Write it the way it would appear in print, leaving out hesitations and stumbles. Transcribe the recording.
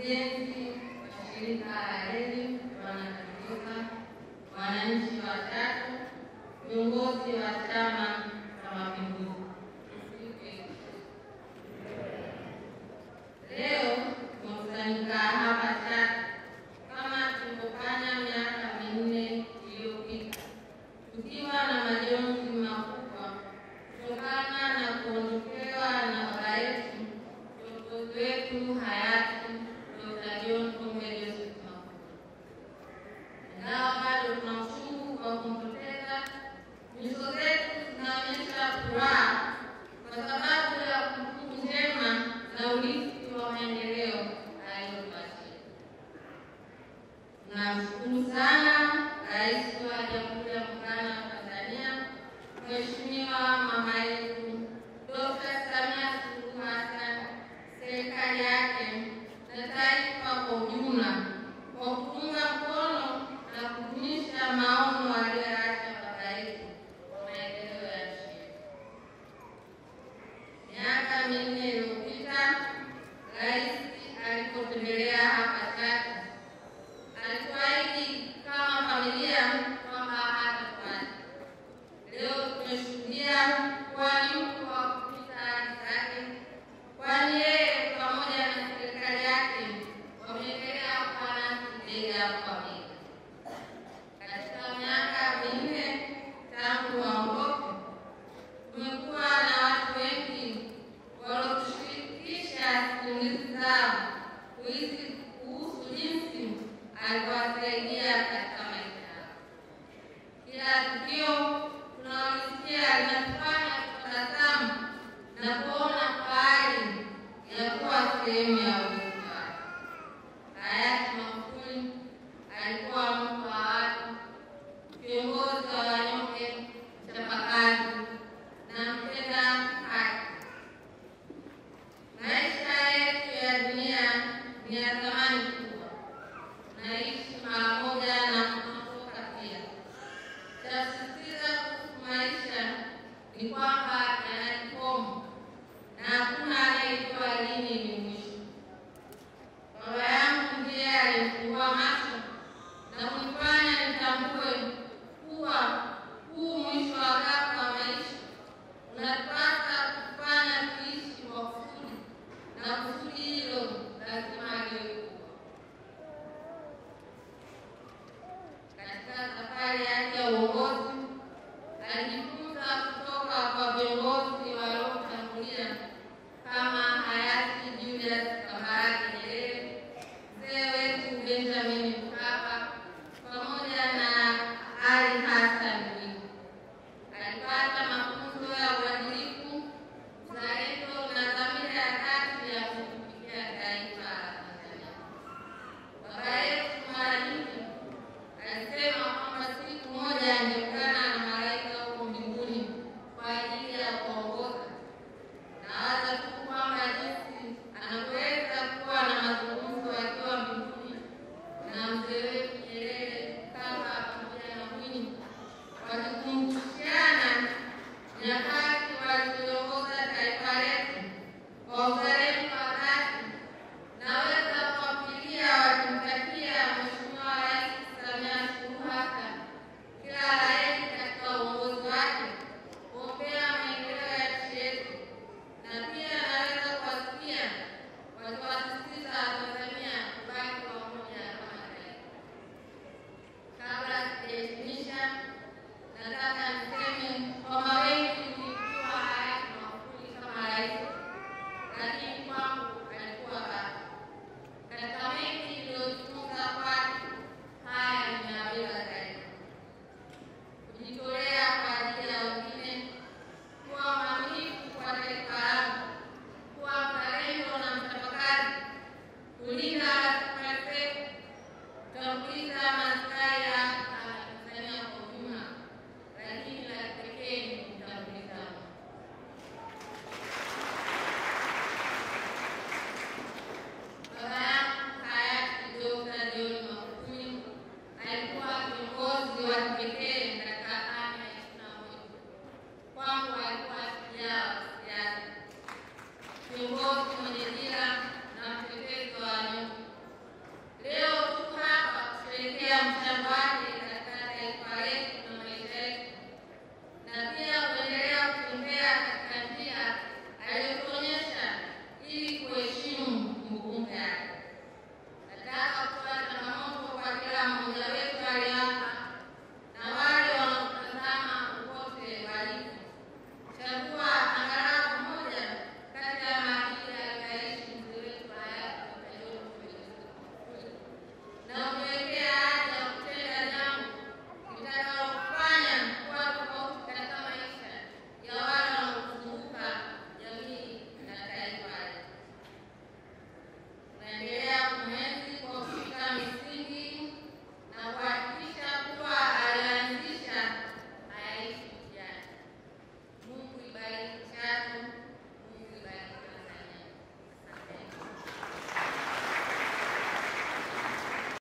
wakurugenzi wa shirika la elimu wanatambulika, wananchi watatu, viongozi wa Chama cha Mapinduzi. Leo tumekusanyika hapa Chato kama tulivyofanya miaka minne iliyopita, tukiwa na majonzi makubwa kutokana na kuondokewa na baba yetu, kiongozi wetu hayati Dr. John Pombe Joseph Magufuli. Ingawa bado tuna uchungu kwa kumpoteza, nyuso zetu zinaonyesha furaha kwa sababu ya kumbukumbu njema na urithi wa maendeleo aliyotuachia. Tunamshukuru sana Rais wa Jamhuri ya Muungano wa Tanzania, Mheshimiwa mama yetu Dr. Samia Suluhu Hassan, serikali yake na taifa kwa ujumla kwa kutunga mkono na kudumisha maono aliyoacha baba yetu kwa maendeleo ya nchi. Miaka minne iliyopita, Rais alipotembelea hapa Chato, alituahidi kama familia kwamba hatatuacha. Leo tumeshuhudia uaminifu wa kupita ahadi zake, kwani yeye pamoja na serikali yake wameendelea kuwa nasi bega kwa